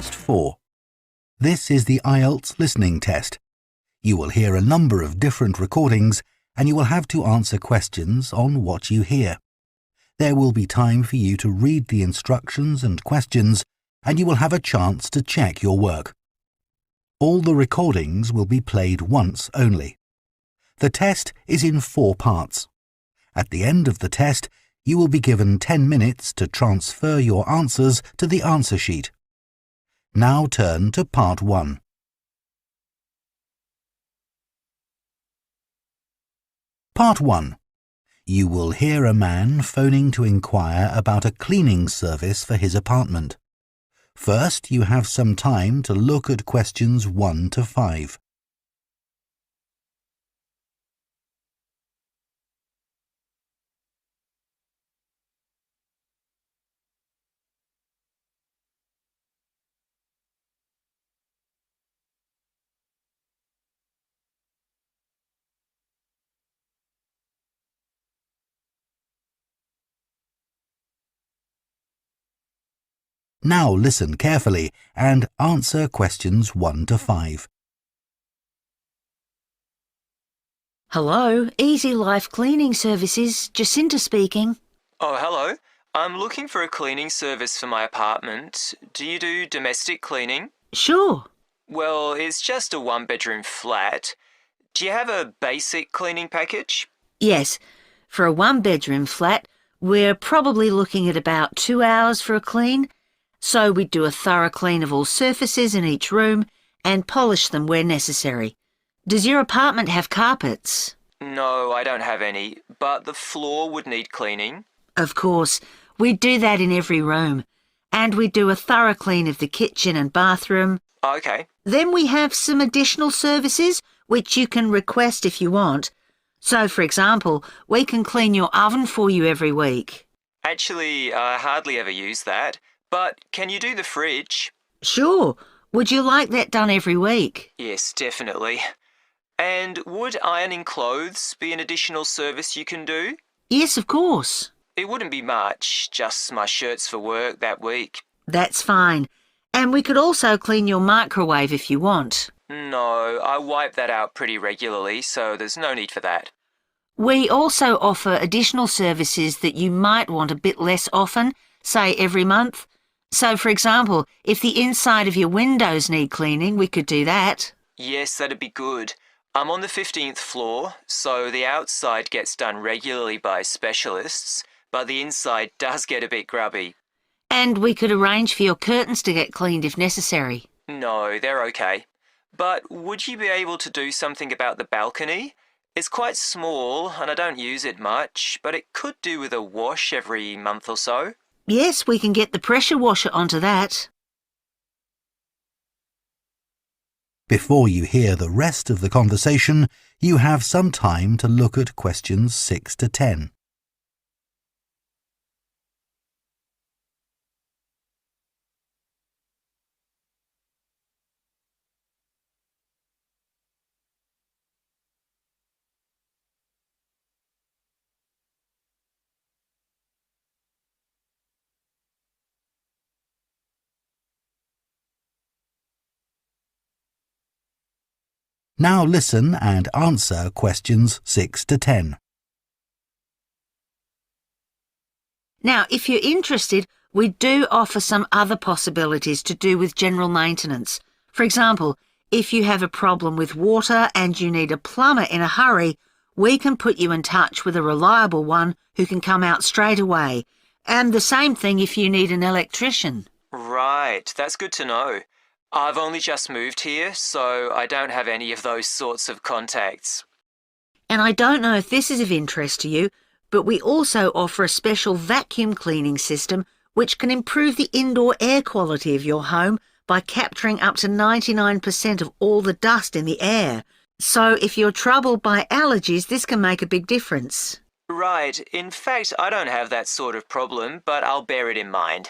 Test 4. This is the IELTS listening test. You will hear a number of different recordings and you will have to answer questions on what you hear. There will be time for you to read the instructions and questions and you will have a chance to check your work. All the recordings will be played once only. The test is in 4 parts. At the end of the test, you will be given 10 minutes to transfer your answers to the answer sheet. Now turn to Part 1. Part 1. You will hear a man phoning to inquire about a cleaning service for his apartment. First, you have some time to look at questions 1 to 5. Now listen carefully and answer questions 1 to 5. Hello, Easy Life Cleaning Services, Jacinta speaking. Oh, hello. I'm looking for a cleaning service for my apartment. Do you do domestic cleaning? Sure. Well, it's just a 1-bedroom flat. Do you have a basic cleaning package? Yes, for a 1-bedroom flat, we're probably looking at about 2 hours for a clean. So we do a thorough clean of all surfaces in each room and polish them where necessary. Does your apartment have carpets? No, I don't have any, but the floor would need cleaning. Of course, we do that in every room. And we do a thorough clean of the kitchen and bathroom. Okay. Then we have some additional services which you can request if you want. So, for example, we can clean your oven for you every week. Actually, I hardly ever use that. But can you do the fridge? Sure. Would you like that done every week? Yes, definitely. And would ironing clothes be an additional service you can do? Yes, of course. It wouldn't be much, just my shirts for work that week. That's fine. And we could also clean your microwave if you want. No, I wipe that out pretty regularly, so there's no need for that. We also offer additional services that you might want a bit less often, say every month. So, for example, if the inside of your windows need cleaning, we could do that. Yes, that'd be good. I'm on the 15th floor, so the outside gets done regularly by specialists, but the inside does get a bit grubby. And we could arrange for your curtains to get cleaned if necessary. No, they're okay. But would you be able to do something about the balcony? It's quite small and I don't use it much, but it could do with a wash every month or so. Yes, we can get the pressure washer onto that. Before you hear the rest of the conversation, you have some time to look at questions 6 to 10. Now listen and answer questions 6 to 10. Now, if you're interested, we do offer some other possibilities to do with general maintenance. For example, if you have a problem with water and you need a plumber in a hurry, we can put you in touch with a reliable one who can come out straight away. And the same thing if you need an electrician. Right, that's good to know. I've only just moved here, so I don't have any of those sorts of contacts. And I don't know if this is of interest to you, but we also offer a special vacuum cleaning system which can improve the indoor air quality of your home by capturing up to 99% of all the dust in the air. So if you're troubled by allergies, this can make a big difference. Right, in fact, I don't have that sort of problem, but I'll bear it in mind.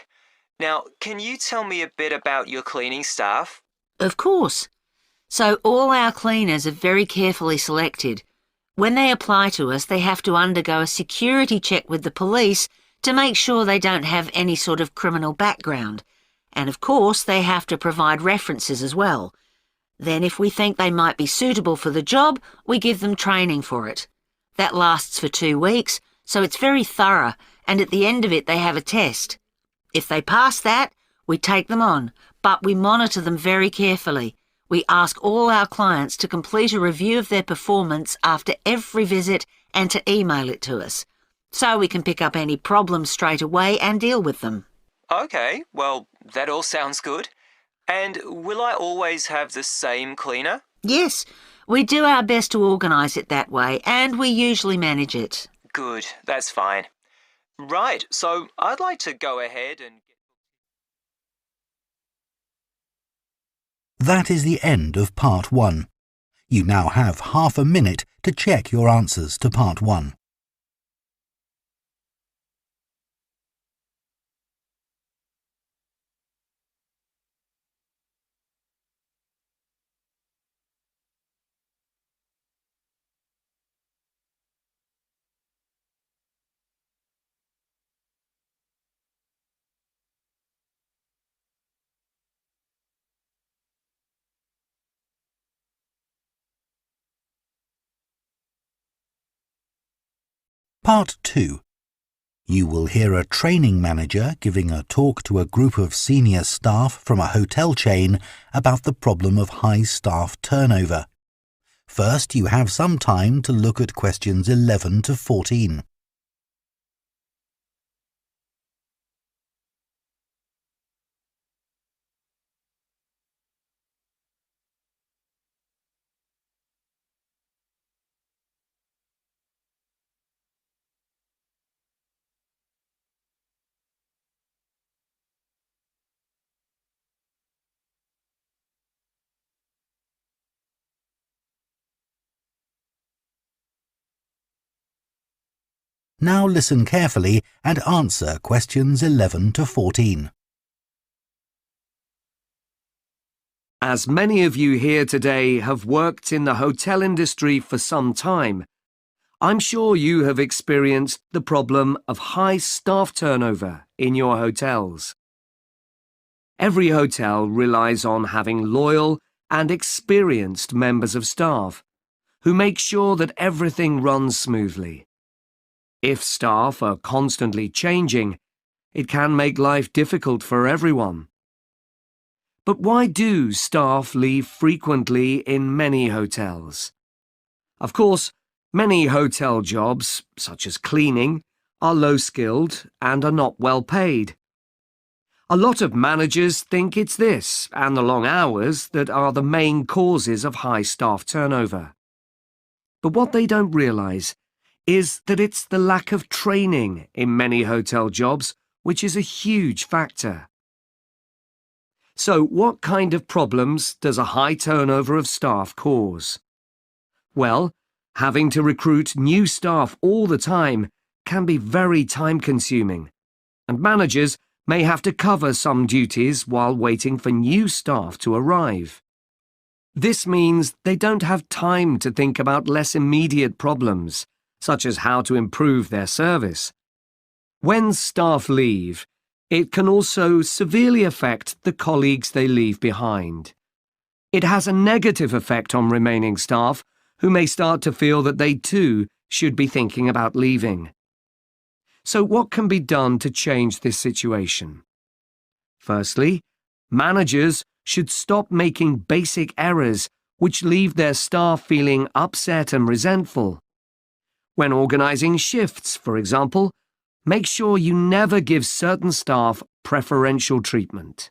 Now, can you tell me a bit about your cleaning staff? Of course. So all our cleaners are very carefully selected. When they apply to us, they have to undergo a security check with the police to make sure they don't have any sort of criminal background. And of course, they have to provide references as well. Then if we think they might be suitable for the job, we give them training for it. That lasts for 2 weeks, so it's very thorough, and at the end of it they have a test. If they pass that, we take them on, but we monitor them very carefully. We ask all our clients to complete a review of their performance after every visit and to email it to us, so we can pick up any problems straight away and deal with them. Okay, well, that all sounds good. And will I always have the same cleaner? Yes, we do our best to organise it that way, and we usually manage it. Good, that's fine. Right, so I'd like to go ahead and... That is the end of Part 1. You now have half a minute to check your answers to Part 1. Part 2. You will hear a training manager giving a talk to a group of senior staff from a hotel chain about the problem of high staff turnover. First, you have some time to look at questions 11 to 14. Now listen carefully and answer questions 11 to 14. As many of you here today have worked in the hotel industry for some time, I'm sure you have experienced the problem of high staff turnover in your hotels. Every hotel relies on having loyal and experienced members of staff who make sure that everything runs smoothly. If staff are constantly changing, it can make life difficult for everyone. But why do staff leave frequently in many hotels? Of course, many hotel jobs, such as cleaning, are low-skilled and are not well paid. A lot of managers think it's this and the long hours that are the main causes of high staff turnover. But what they don't realise is that it's the lack of training in many hotel jobs which is a huge factor. So what kind of problems does a high turnover of staff cause? Well, having to recruit new staff all the time can be very time-consuming, and managers may have to cover some duties while waiting for new staff to arrive. This means they don't have time to think about less immediate problems, such as how to improve their service. When staff leave, it can also severely affect the colleagues they leave behind. It has a negative effect on remaining staff, who may start to feel that they too should be thinking about leaving. So what can be done to change this situation? Firstly, managers should stop making basic errors which leave their staff feeling upset and resentful. When organising shifts, for example, make sure you never give certain staff preferential treatment.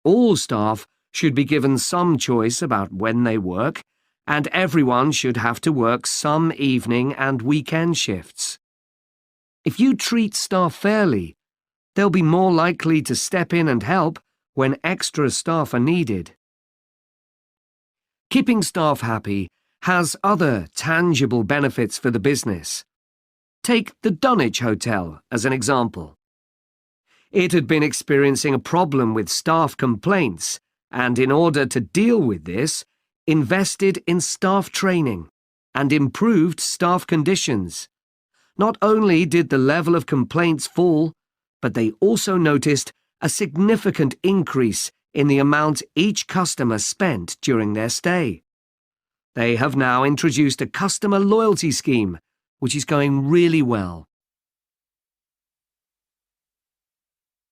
All staff should be given some choice about when they work, and everyone should have to work some evening and weekend shifts. If you treat staff fairly, they'll be more likely to step in and help when extra staff are needed. Keeping staff happy has other tangible benefits for the business. Take the Dunwich Hotel as an example. It had been experiencing a problem with staff complaints and, in order to deal with this, invested in staff training and improved staff conditions. Not only did the level of complaints fall, but they also noticed a significant increase in the amount each customer spent during their stay. They have now introduced a customer loyalty scheme, which is going really well.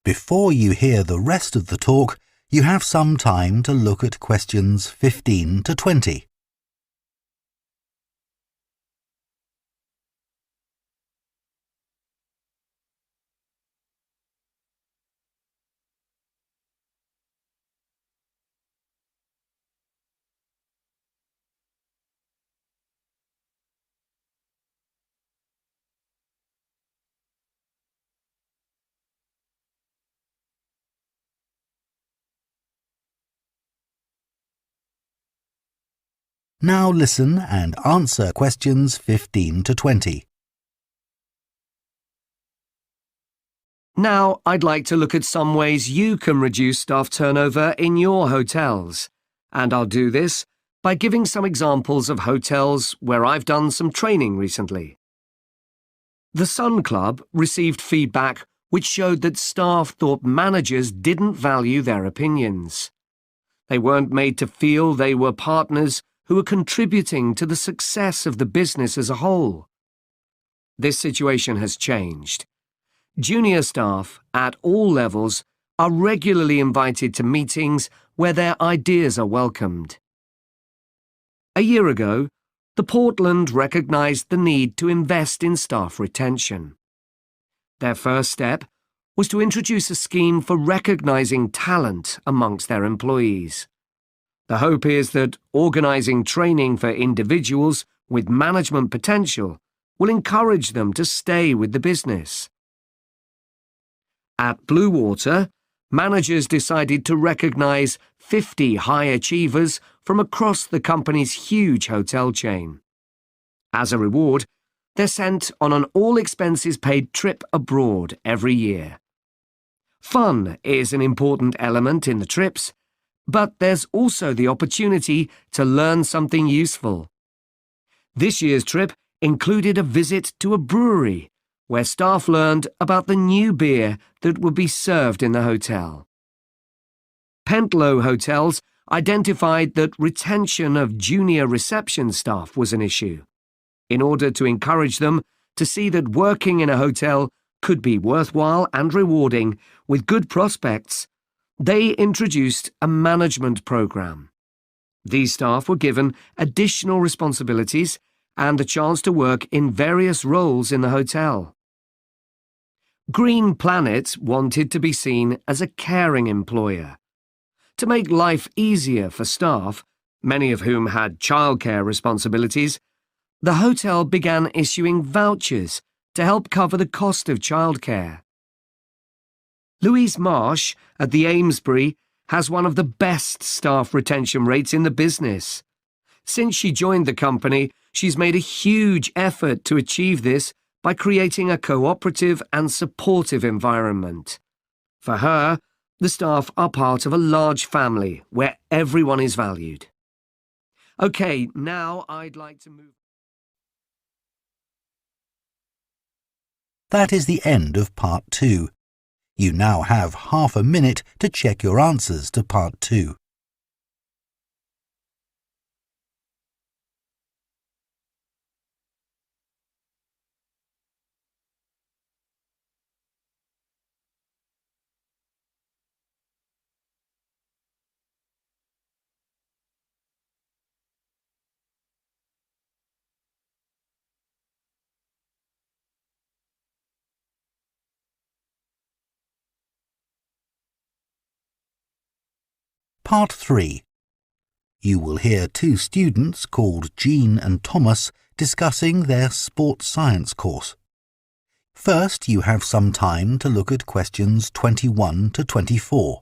Before you hear the rest of the talk, you have some time to look at questions 15 to 20. Now listen and answer questions 15 to 20. Now I'd like to look at some ways you can reduce staff turnover in your hotels. And I'll do this by giving some examples of hotels where I've done some training recently. The Sun Club received feedback which showed that staff thought managers didn't value their opinions. They weren't made to feel they were partners who were contributing to the success of the business as a whole. This situation has changed. Junior staff at all levels are regularly invited to meetings where their ideas are welcomed. A year ago, the Portland recognised the need to invest in staff retention. Their first step was to introduce a scheme for recognising talent amongst their employees. The hope is that organising training for individuals with management potential will encourage them to stay with the business. At Bluewater, managers decided to recognise 50 high achievers from across the company's huge hotel chain. As a reward, they're sent on an all-expenses-paid trip abroad every year. Fun is an important element in the trips, but there's also the opportunity to learn something useful. This year's trip included a visit to a brewery, where staff learned about the new beer that would be served in the hotel. Pentlow Hotels identified that retention of junior reception staff was an issue. In order to encourage them to see that working in a hotel could be worthwhile and rewarding with good prospects, they introduced a management program. These staff were given additional responsibilities and the chance to work in various roles in the hotel. Green Planet wanted to be seen as a caring employer. To make life easier for staff, many of whom had childcare responsibilities, the hotel began issuing vouchers to help cover the cost of childcare. Louise Marsh at the Amesbury has one of the best staff retention rates in the business. Since she joined the company, she's made a huge effort to achieve this by creating a cooperative and supportive environment. For her, the staff are part of a large family where everyone is valued. Okay, now I'd like to move... That is the end of Part 2. You now have half a minute to check your answers to Part 2. Part 3. You will hear two students called Jean and Thomas discussing their sports science course. First, you have some time to look at questions 21 to 24.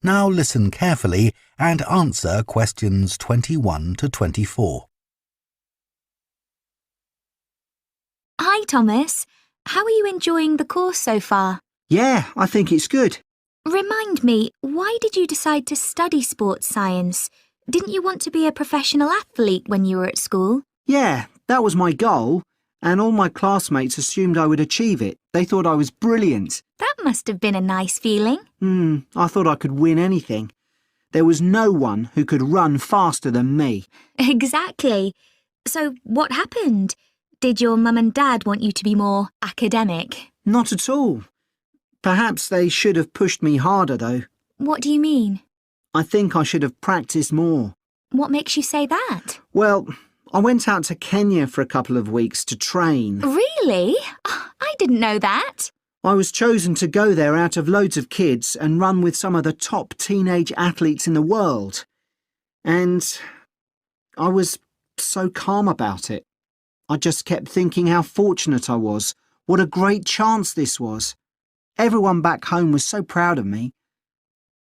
Now listen carefully and answer questions 21 to 24. Are Hi, Thomas. How are you enjoying the course so far? Yeah, I think it's good. Remind me, why did you decide to study sports science? Didn't you want to be a professional athlete when you were at school? Yeah, that was my goal, and all my classmates assumed I would achieve it. They thought I was brilliant. That must have been a nice feeling. I thought I could win anything. There was no one who could run faster than me. Exactly. So what happened? Did your mum and dad want you to be more academic? Not at all. Perhaps they should have pushed me harder, though. What do you mean? I think I should have practiced more. What makes you say that? Well, I went out to Kenya for a couple of weeks to train. Really? I didn't know that. I was chosen to go there out of loads of kids and run with some of the top teenage athletes in the world. And I was so calm about it. I just kept thinking how fortunate I was. What a great chance this was. Everyone back home was so proud of me.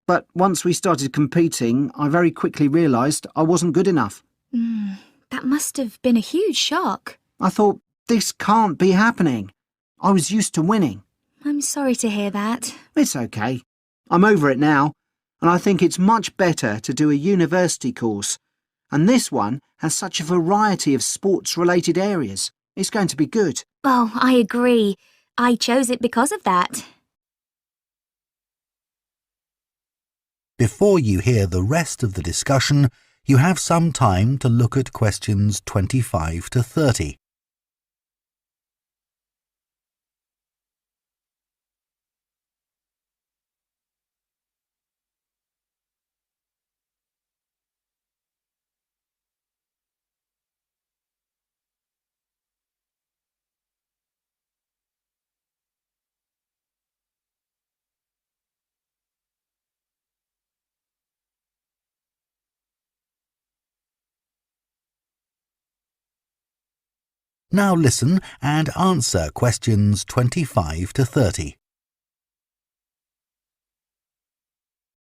But once we started competing, I very quickly realised I wasn't good enough. That must have been a huge shock. I thought, this can't be happening. I was used to winning. I'm sorry to hear that. It's okay. I'm over it now, and I think it's much better to do a university course. And this one has such a variety of sports-related areas. It's going to be good. Oh, I agree. I chose it because of that. Before you hear the rest of the discussion, you have some time to look at questions 25 to 30. Now listen and answer questions 25 to 30.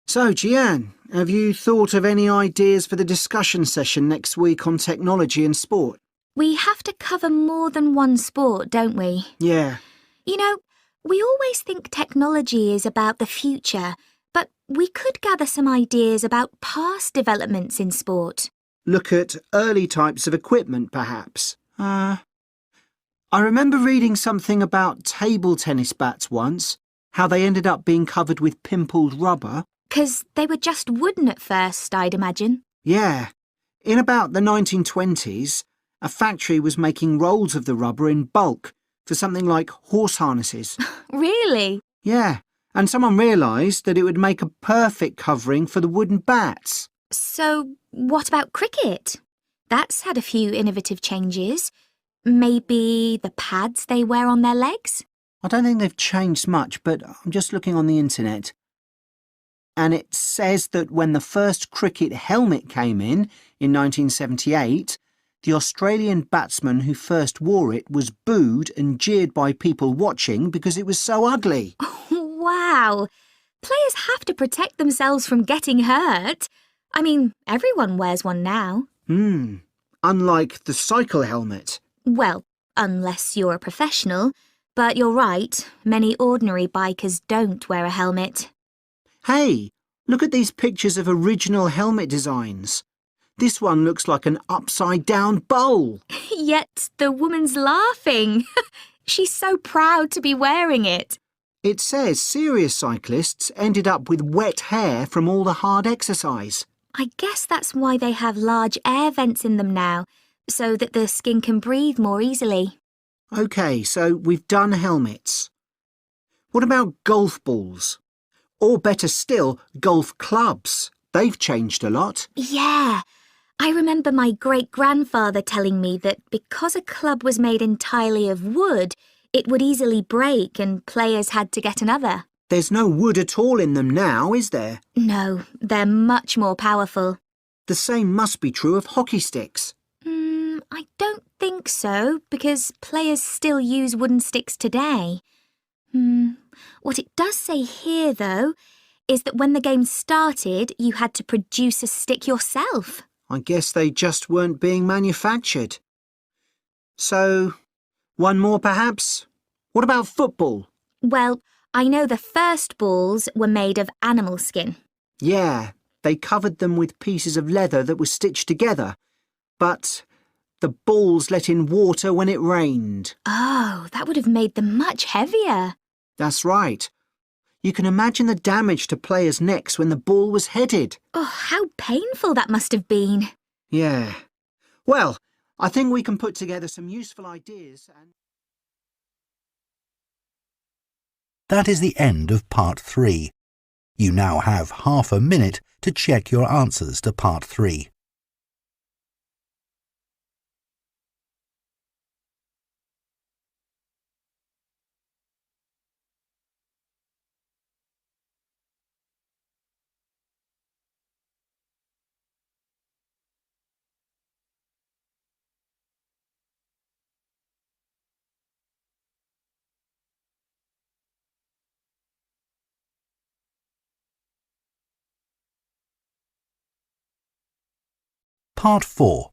So, Jian, have you thought of any ideas for the discussion session next week on technology and sport? We have to cover more than one sport, don't we? Yeah. You know, we always think technology is about the future, but we could gather some ideas about past developments in sport. Look at early types of equipment, perhaps. I remember reading something about table tennis bats once, how they ended up being covered with pimpled rubber. 'Cause they were just wooden at first, I'd imagine. Yeah. In about the 1920s, a factory was making rolls of the rubber in bulk for something like horse harnesses. Really? Yeah, and someone realised that it would make a perfect covering for the wooden bats. So, what about cricket? That's had a few innovative changes. Maybe the pads they wear on their legs? I don't think they've changed much, but I'm just looking on the internet. And it says that when the first cricket helmet came in 1978, the Australian batsman who first wore it was booed and jeered by people watching because it was so ugly. Wow! Players have to protect themselves from getting hurt. I mean, everyone wears one now. Unlike the cycle helmet. Well, unless you're a professional. But you're right, many ordinary bikers don't wear a helmet. Hey, look at these pictures of original helmet designs. This one looks like an upside-down bowl. Yet the woman's laughing. She's so proud to be wearing it. It says serious cyclists ended up with wet hair from all the hard exercise. I guess that's why they have large air vents in them now, so that the skin can breathe more easily. OK, so we've done helmets. What about golf balls? Or better still, golf clubs. They've changed a lot. Yeah. I remember my great-grandfather telling me that because a club was made entirely of wood, it would easily break and players had to get another. There's no wood at all in them now, is there? No, they're much more powerful. The same must be true of hockey sticks. I don't think so, because players still use wooden sticks today. What it does say here, though, is that when the game started, you had to produce a stick yourself. I guess they just weren't being manufactured. So, One more, perhaps? What about football? Well, I know the first balls were made of animal skin. Yeah, they covered them with pieces of leather that were stitched together. But the balls let in water when it rained. Oh, that would have made them much heavier. That's right. You can imagine the damage to players' necks when the ball was headed. Oh, how painful that must have been. Yeah. Well, I think we can put together some useful ideas and... That is the end of Part 3. You now have half a minute to check your answers to Part 3. Part 4.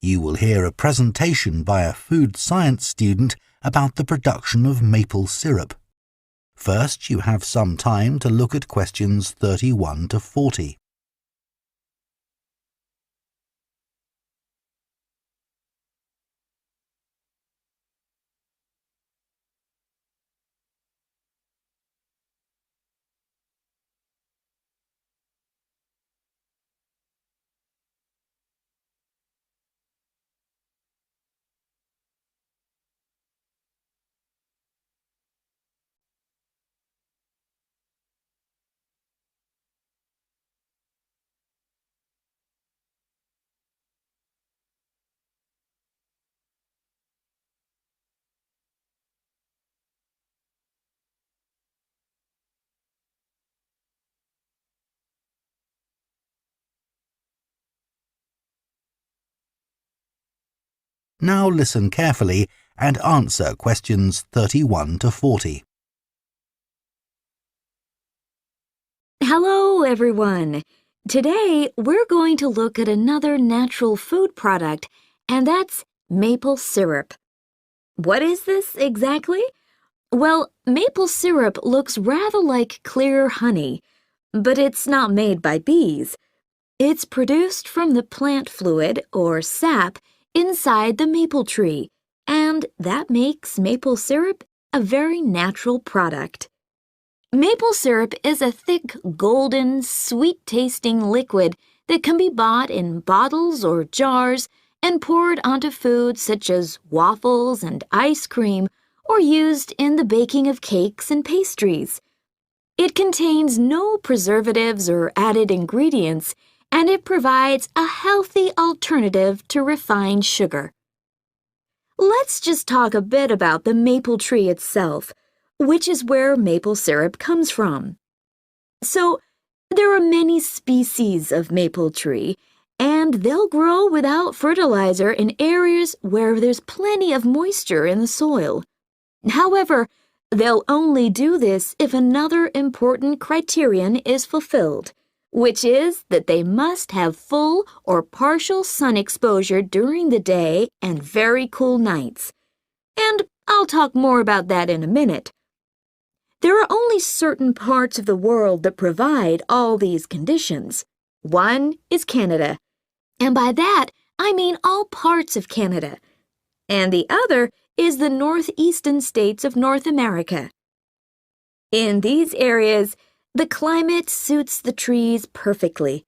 You will hear a presentation by a food science student about the production of maple syrup. First, you have some time to look at questions 31 to 40. Now listen carefully and answer questions 31 to 40. Hello, everyone. Today, we're going to look at another natural food product, and that's maple syrup. What is this exactly? Well, maple syrup looks rather like clear honey, but it's not made by bees. It's produced from the plant fluid, or sap, inside the maple tree, and that makes maple syrup a very natural product. Maple syrup is a thick, golden, sweet-tasting liquid that can be bought in bottles or jars and poured onto foods such as waffles and ice cream, or used in the baking of cakes and pastries. It contains no preservatives or added ingredients, and it provides a healthy alternative to refined sugar. Let's just talk a bit about the maple tree itself, which is where maple syrup comes from. So, there are many species of maple tree, and they'll grow without fertilizer in areas where there's plenty of moisture in the soil. However, they'll only do this if another important criterion is fulfilled, which is that they must have full or partial sun exposure during the day and very cool nights. And I'll talk more about that in a minute. There are only certain parts of the world that provide all these conditions. One is Canada, and by that I mean all parts of Canada. And the other is the northeastern states of North America. In these areas, the climate suits the trees perfectly.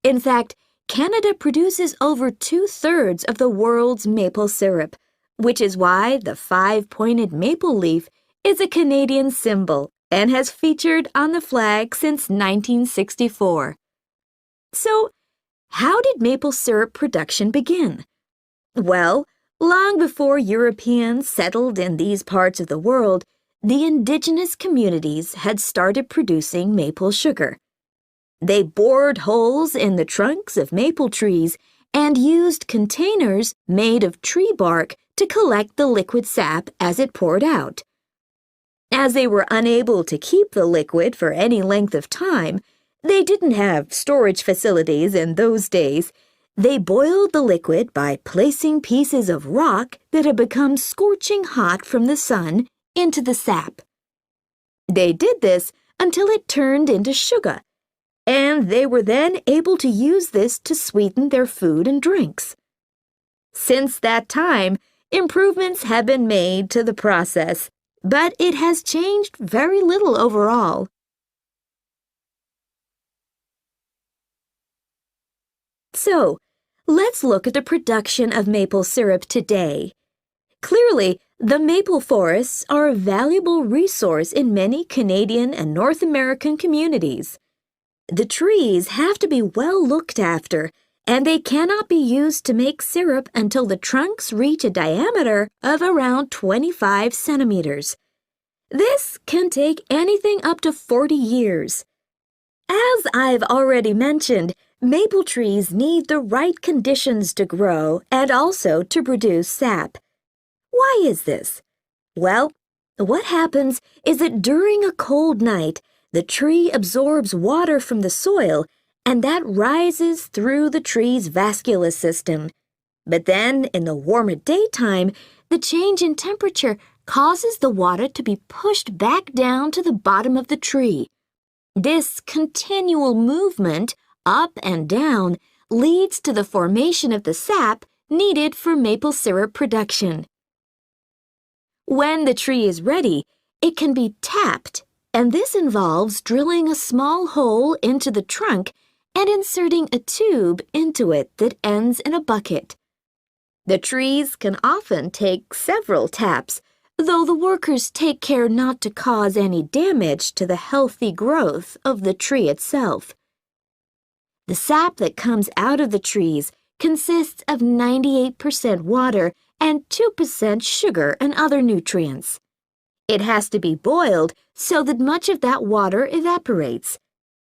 In fact, Canada produces over 2/3 of the world's maple syrup, which is why the 5-pointed maple leaf is a Canadian symbol and has featured on the flag since 1964. So, how did maple syrup production begin? Well, long before Europeans settled in these parts of the world, the indigenous communities had started producing maple sugar. They bored holes in the trunks of maple trees and used containers made of tree bark to collect the liquid sap as it poured out. As they were unable to keep the liquid for any length of time, they didn't have storage facilities in those days. They boiled the liquid by placing pieces of rock that had become scorching hot from the sun into the sap. They did this until it turned into sugar, and they were then able to use this to sweeten their food and drinks. Since that time, improvements have been made to the process, but it has changed very little overall. So, let's look at the production of maple syrup today. Clearly, the maple forests are a valuable resource in many Canadian and North American communities. The trees have to be well looked after, and they cannot be used to make syrup until the trunks reach a diameter of around 25 centimeters. This can take anything up to 40 years. As I've already mentioned, maple trees need the right conditions to grow and also to produce sap. Why is this? Well, what happens is that during a cold night, the tree absorbs water from the soil, and that rises through the tree's vascular system. But then, in the warmer daytime, the change in temperature causes the water to be pushed back down to the bottom of the tree. This continual movement, up and down, leads to the formation of the sap needed for maple syrup production. When the tree is ready, it can be tapped, and this involves drilling a small hole into the trunk and inserting a tube into it that ends in a bucket. The trees can often take several taps, though the workers take care not to cause any damage to the healthy growth of the tree itself. The sap that comes out of the trees consists of 98% water and 2% sugar and other nutrients. It has to be boiled so that much of that water evaporates,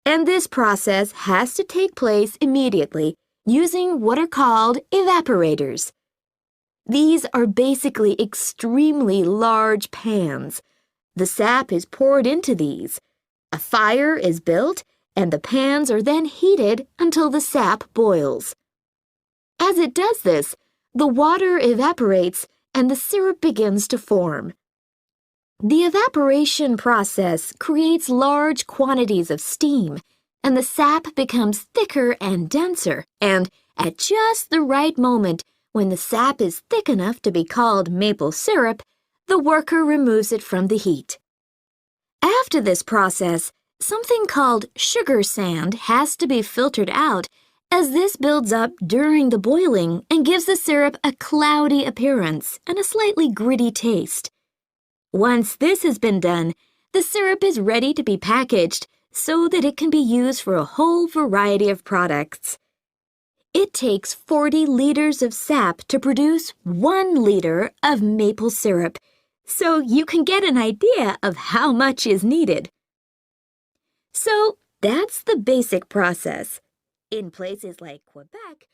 and this process has to take place immediately using what are called evaporators. These are basically extremely large pans. The sap is poured into these. A fire is built, and the pans are then heated until the sap boils. As it does this, the water evaporates and the syrup begins to form. The evaporation process creates large quantities of steam, and the sap becomes thicker and denser, and at just the right moment, when the sap is thick enough to be called maple syrup, the worker removes it from the heat. After this process, something called sugar sand has to be filtered out, as this builds up during the boiling and gives the syrup a cloudy appearance and a slightly gritty taste. Once this has been done, the syrup is ready to be packaged so that it can be used for a whole variety of products. It takes 40 liters of sap to produce 1 liter of maple syrup, so you can get an idea of how much is needed. So that's the basic process. In places like Quebec,